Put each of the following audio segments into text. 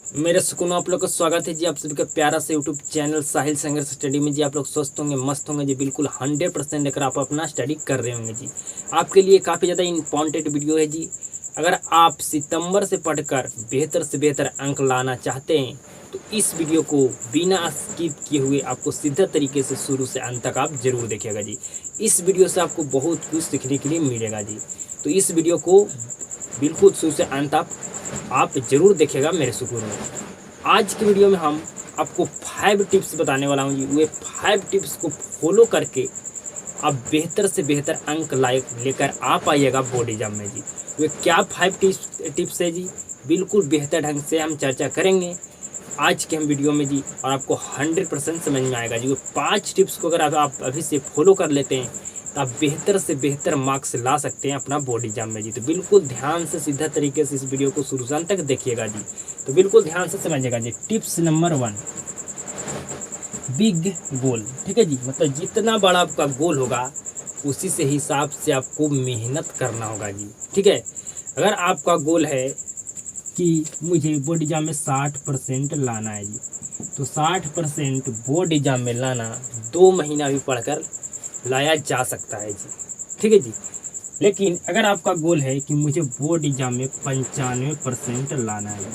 मेरे सुकून आप लोग का स्वागत है जी। आप सभी का प्यारा सा यूट्यूब चैनल साहिल संघर्ष स्टडी में जी। आप लोग स्वस्थ होंगे, मस्त होंगे जी, बिल्कुल 100% अगर आप अपना स्टडी कर रहे होंगे जी। आपके लिए काफ़ी ज़्यादा इंपॉर्टेंट वीडियो है जी। अगर आप सितंबर से पढ़कर बेहतर से बेहतर अंक लाना चाहते हैं तो इस वीडियो को बिना स्किप किए हुए आपको सीधा तरीके से शुरू से अंत तक आप जरूर देखिएगा जी। इस वीडियो से आपको बहुत कुछ सीखने के लिए मिलेगा जी। तो इस वीडियो को बिल्कुल शुरू से अंत आप जरूर देखिएगा मेरे सुकून में। आज की वीडियो में हम आपको 5 टिप्स बताने वाला हूँ जी। वे 5 टिप्स को फॉलो करके आप बेहतर से बेहतर अंक लेकर आ पाइएगा बोर्ड एग्जाम में जी। वे क्या 5 टिप्स है जी, बिल्कुल बेहतर ढंग से हम चर्चा करेंगे आज के हम वीडियो में जी, और आपको 100% समझ में आएगा जी। वो 5 टिप्स को अगर आप अभी से फॉलो कर लेते हैं तो आप बेहतर से बेहतर मार्क्स ला सकते हैं अपना बोर्ड एग्जाम में जी। तो बिल्कुल ध्यान से सीधा तरीके से इस वीडियो को शुरू से अंत तक देखिएगा जी। तो बिल्कुल ध्यान से समझिएगा जी। Tips number 1, big goal. ठीक है जी, मतलब जितना बड़ा आपका गोल होगा उसी से हिसाब से आपको मेहनत करना होगा जी। ठीक है, अगर आपका गोल है कि मुझे बोर्ड एग्जाम में 60% लाना है जी, तो 60% बोर्ड एग्जाम में लाना 2 महीना भी पढ़कर लाया जा सकता है जी। ठीक है जी, लेकिन अगर आपका गोल है कि मुझे बोर्ड एग्जाम में 95% लाना है,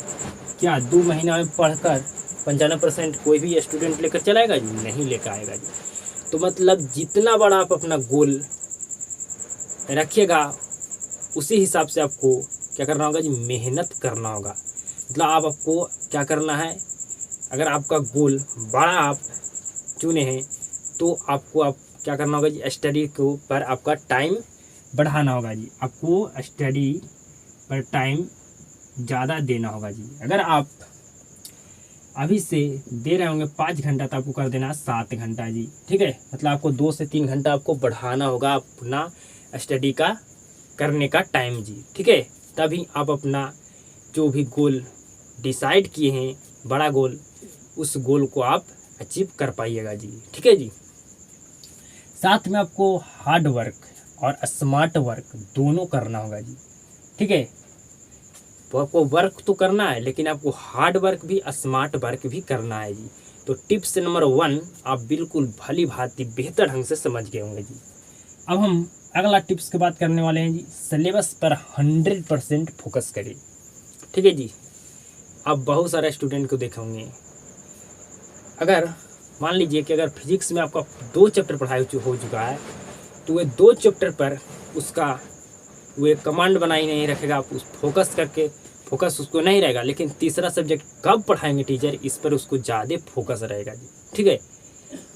क्या 2 महीना में पढ़कर 95% कोई भी स्टूडेंट लेकर चलाएगा जी? नहीं लेकर आएगा जी। तो मतलब जितना बड़ा आप अपना गोल रखिएगा उसी हिसाब से आपको क्या करना होगा जी, मेहनत करना होगा। मतलब आपको क्या करना है, अगर आपका गोल बड़ा आप चुने हैं तो आपको क्या करना होगा जी, स्टडी के ऊपर आपका टाइम बढ़ाना होगा जी। आपको स्टडी पर टाइम ज़्यादा देना होगा जी। अगर आप अभी से दे रहे होंगे 5 घंटा तो आपको कर देना 7 घंटा जी। ठीक है, मतलब आपको 2 से 3 घंटा आपको बढ़ाना होगा अपना स्टडी का करने का टाइम जी। ठीक है, तभी आप अपना जो भी गोल डिसाइड किए हैं, बड़ा गोल, उस गोल को आप अचीव कर पाइएगा जी। ठीक है जी, साथ में आपको हार्ड वर्क और स्मार्ट वर्क दोनों करना होगा जी। ठीक है, तो आपको वर्क तो करना है लेकिन आपको हार्ड वर्क भी, स्मार्ट वर्क भी करना है जी। तो टिप्स नंबर 1 आप बिल्कुल भली भांति बेहतर ढंग से समझ गए होंगे जी। अब हम अगला टिप्स की बात करने वाले हैं जी। सिलेबस पर 100% फोकस करिए। ठीक है जी, आप बहुत सारे स्टूडेंट को देखे होंगे, अगर मान लीजिए कि अगर फिजिक्स में आपका 2 चैप्टर पढ़ाई हो चुका है तो वे 2 चैप्टर पर उसका वो कमांड बनाई नहीं रखेगा, आप उस फोकस उसको नहीं रहेगा, लेकिन तीसरा सब्जेक्ट कब पढ़ाएंगे टीचर इस पर उसको ज़्यादा फोकस रहेगा जी। ठीक है,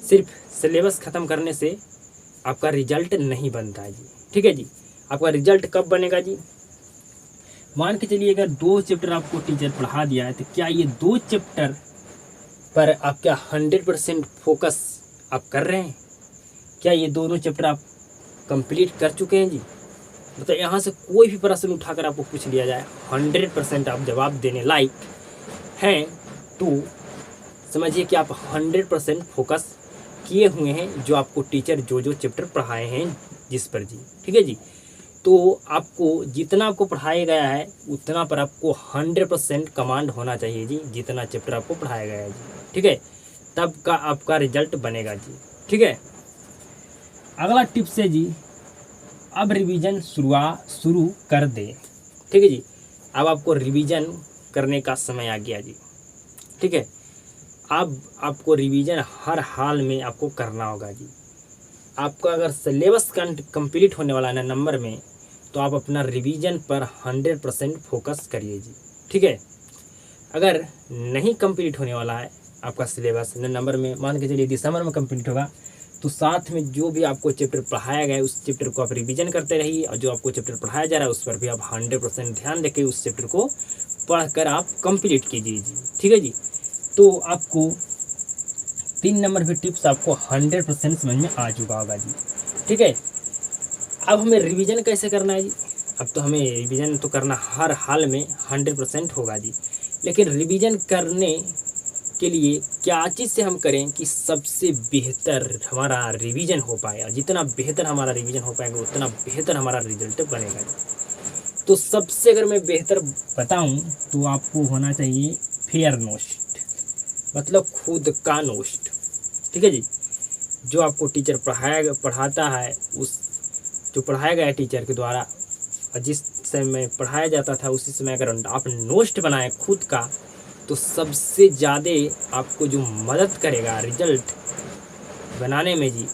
सिर्फ सिलेबस ख़त्म करने से आपका रिजल्ट नहीं बनता है जी। ठीक है जी, आपका रिजल्ट कब बनेगा जी, मान के चलिए अगर 2 चैप्टर आपको टीचर पढ़ा दिया है तो क्या ये 2 चैप्टर पर आप क्या 100% फोकस आप कर रहे हैं? क्या ये दोनों चैप्टर आप कंप्लीट कर चुके हैं जी? मतलब यहाँ से कोई भी प्रश्न उठाकर आपको पूछ लिया जाए, 100% आप जवाब देने लायक हैं तो समझिए कि आप 100% फोकस किए हुए हैं जो आपको टीचर जो चैप्टर पढ़ाए हैं जिस पर जी। ठीक है जी, तो आपको जितना आपको पढ़ाया गया है उतना पर आपको 100% कमांड होना चाहिए जी, जितना चैप्टर आपको पढ़ाया गया है जी। ठीक है, तब का आपका रिजल्ट बनेगा जी। ठीक है, अगला टिप्स है जी, अब रिवीजन शुरू कर दे। ठीक है जी, अब आपको रिवीजन करने का समय आ गया जी। ठीक है, अब आपको रिवीजन हर हाल में आपको करना होगा जी। आपका अगर सिलेबस कंप्लीट होने वाला है ना नंबर में, तो आप अपना रिवीजन पर 100% फोकस करिए जी। ठीक है, अगर नहीं कंप्लीट होने वाला है आपका सिलेबस नंबर में, मान के चलिए दिसंबर में कंप्लीट होगा, तो साथ में जो भी आपको चैप्टर पढ़ाया गया है उस चैप्टर को आप रिवीजन करते रहिए, और जो आपको चैप्टर पढ़ाया जा रहा है उस पर भी आप 100% ध्यान देके उस चैप्टर को पढ़कर आप कंप्लीट कीजिए जी। ठीक है जी, तो आपको 3 नंबर भी टिप्स आपको 100% समझ में आ चुका होगा जी। ठीक है, अब हमें रिवीजन कैसे करना है जी? अब तो हमें रिवीजन तो करना हर हाल में 100% होगा जी, लेकिन रिवीजन करने के लिए क्या चीज़ से हम करें कि सबसे बेहतर हमारा रिवीजन हो पाए, और जितना बेहतर हमारा रिवीजन हो पाएगा उतना बेहतर हमारा रिजल्ट बनेगा जी। तो सबसे अगर मैं बेहतर बताऊं तो आपको होना चाहिए फेयर नोस्ट, मतलब खुद का नोस्ट। ठीक है जी। जो आपको टीचर पढ़ाता है, उस जो पढ़ाया गया टीचर के द्वारा, जिस समय पढ़ाया जाता था उसी समय अगर आप नोस्ट बनाए खुद का, तो सबसे ज़्यादा आपको जो मदद करेगा रिजल्ट बनाने में जी,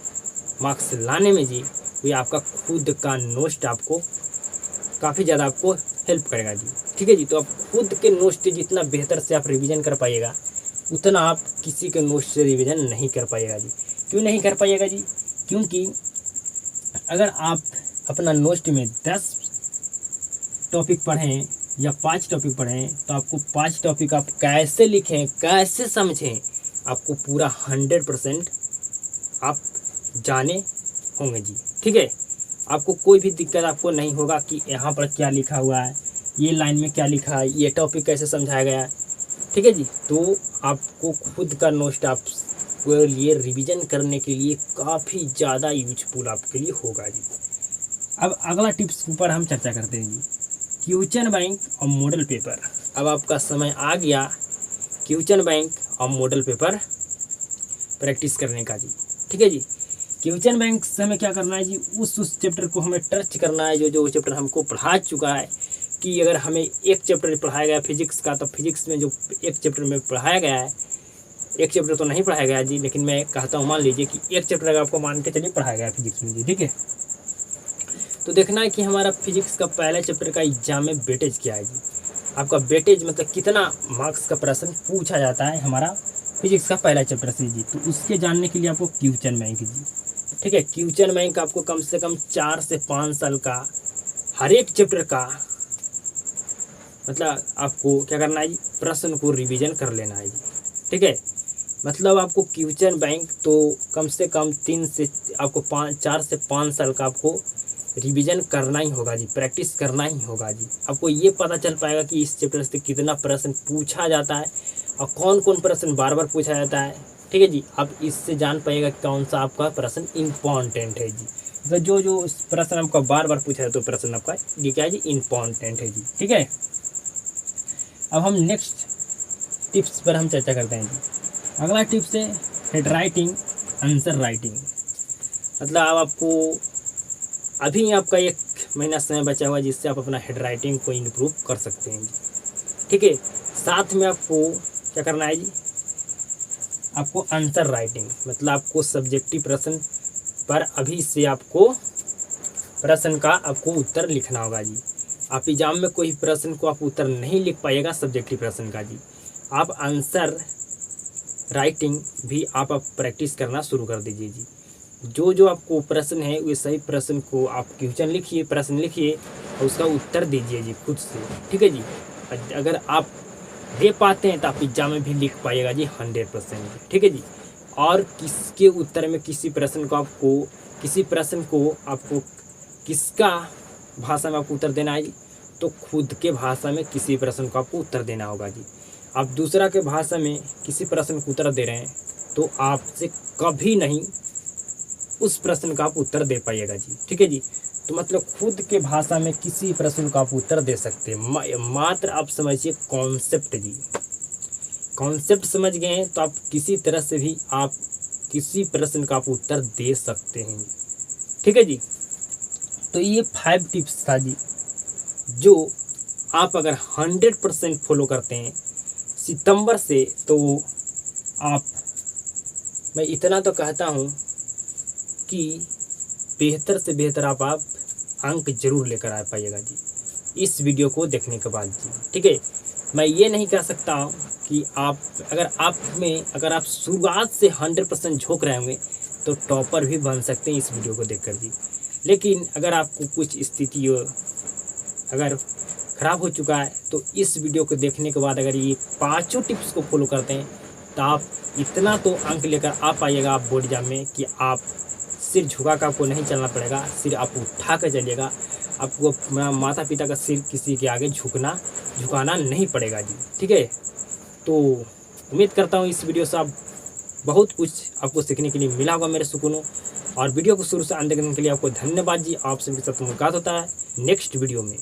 मार्क्स लाने में जी, वो आपका खुद का नोस्ट आपको काफ़ी ज़्यादा आपको हेल्प करेगा जी। ठीक है जी। तो आप खुद के नोस्ट जितना बेहतर से आप रिवीजन कर पाइएगा, उतना आप किसी के नोट से रिवीजन नहीं कर पाइएगा जी। क्यों नहीं कर पाइएगा जी? क्योंकि अगर आप अपना नोट में 10 टॉपिक पढ़ें या 5 टॉपिक पढ़ें, तो आपको 5 टॉपिक आप कैसे लिखें, कैसे समझें, आपको पूरा 100% आप जाने होंगे जी। ठीक है। आपको कोई भी दिक्कत आपको नहीं होगा कि यहाँ पर क्या लिखा हुआ है, ये लाइन में क्या लिखा है, ये टॉपिक कैसे समझाया गया है। ठीक है जी। तो आपको खुद का नोट आपके लिए रिवीजन करने के लिए काफ़ी ज़्यादा यूजफुल आपके लिए होगा जी। अब अगला टिप्स ऊपर हम चर्चा करते हैं जी, क्वेश्चन बैंक और मॉडल पेपर। अब आपका समय आ गया क्वेश्चन बैंक और मॉडल पेपर प्रैक्टिस करने का जी। ठीक है जी। क्वेश्चन बैंक से हमें क्या करना है जी, उस चैप्टर को हमें टच करना है जो चैप्टर हमको पढ़ा चुका है। कि अगर हमें एक चैप्टर पढ़ाया गया फिजिक्स का, तो फिजिक्स में जो एक चैप्टर में पढ़ाया गया है, एक चैप्टर तो नहीं पढ़ाया गया जी, लेकिन मैं कहता हूँ मान लीजिए कि एक चैप्टर अगर आपको मान के चलिए पढ़ाया गया फिजिक्स में जी। ठीक है। तो देखना है कि हमारा फिजिक्स का पहला चैप्टर का एग्जाम में वेटेज क्या है जी। आपका वेटेज मतलब कितना मार्क्स का प्रश्न पूछा जाता है हमारा फिजिक्स का पहला चैप्टर से जी। तो उसके जानने के लिए आपको क्वेश्चन बैंक जी। ठीक है। क्वेश्चन बैंक आपको कम से कम 4 से 5 साल का हर एक चैप्टर का मतलब आपको क्या करना है जी, प्रश्न को रिवीजन कर लेना है जी। ठीक है। मतलब आपको क्वेश्चन बैंक तो कम से कम 4 से 5 साल का आपको रिवीजन करना ही होगा जी, प्रैक्टिस करना ही होगा जी। आपको ये पता चल पाएगा कि इस चैप्टर से कितना प्रश्न पूछा जाता है और कौन कौन प्रश्न बार बार पूछा जाता है। ठीक है जी। आप इससे जान पाइएगा कौन सा आपका प्रश्न इम्पॉर्टेंट है जी। तो जो प्रश्न आपका बार बार पूछा जाए तो प्रश्न आपका ये क्या है जी, इम्पॉर्टेंट है जी। ठीक है। अब हम नेक्स्ट टिप्स पर हम चर्चा करते हैं जी। अगला टिप्स है हेड राइटिंग, आंसर राइटिंग। मतलब अब आपको अभी आपका 1 महीना समय बचा हुआ है जिससे आप अपना हेड राइटिंग को इम्प्रूव कर सकते हैं जी। ठीक है। साथ में आपको क्या करना है जी, आपको आंसर राइटिंग मतलब आपको सब्जेक्टिव प्रश्न पर अभी से आपको प्रश्न का आपको उत्तर लिखना होगा जी। आप एग्जाम में कोई प्रश्न को आप उत्तर नहीं लिख पाइएगा सब्जेक्टिव प्रश्न का जी। आप आंसर राइटिंग भी आप प्रैक्टिस करना शुरू कर दीजिए जी। जो आपको प्रश्न है वे सही प्रश्न को आप क्वेश्चन लिखिए, प्रश्न लिखिए और उसका उत्तर दीजिए जी खुद से। ठीक है जी। अगर आप दे पाते हैं तो आप एग्जाम में भी लिख पाइएगा जी 100%। ठीक है जी। और किसके उत्तर में किसी प्रश्न को आपको किसका भाषा में आपको उत्तर देना है जी, तो खुद के भाषा में किसी प्रश्न को आपको उत्तर देना होगा जी। आप दूसरा के भाषा में किसी प्रश्न को उत्तर दे रहे हैं तो आपसे कभी नहीं उस प्रश्न का आप उत्तर दे पाइएगा जी। ठीक है जी। तो मतलब खुद के भाषा में किसी प्रश्न का आप उत्तर दे सकते हैं। मात्र आप समझिए कॉन्सेप्ट जी। कॉन्सेप्ट समझ गए हैं तो आप किसी तरह से भी आप किसी प्रश्न का आप उत्तर दे सकते हैं जी। ठीक है जी। तो ये 5 टिप्स था जी, जो आप अगर 100% फॉलो करते हैं सितंबर से, तो मैं इतना तो कहता हूँ कि बेहतर से बेहतर आप अंक जरूर लेकर आ पाइएगा जी इस वीडियो को देखने के बाद जी। ठीक है। मैं ये नहीं कह सकता हूँ कि अगर आप शुरुआत से 100% झोंक रहे होंगे तो टॉपर भी बन सकते हैं इस वीडियो को देखकर जी। लेकिन अगर आपको कुछ स्थिति अगर ख़राब हो चुका है तो इस वीडियो को देखने के बाद अगर ये 5 टिप्स को फॉलो करते हैं तो आप इतना तो अंक लेकर आ पाइएगा आप बोर्ड एग्जाम में कि आप सिर झुका कर आपको नहीं चलना पड़ेगा, सिर आप उठा कर चलिएगा। आपको माता पिता का सिर किसी के आगे झुकाना नहीं पड़ेगा जी। ठीक है। तो उम्मीद करता हूँ इस वीडियो से आप बहुत कुछ आपको सीखने के लिए मिला होगा मेरे सुकूनों। और वीडियो को शुरू से अंत देखने के लिए आपको धन्यवाद जी। आप सभी के साथ मुलाकात होता है नेक्स्ट वीडियो में।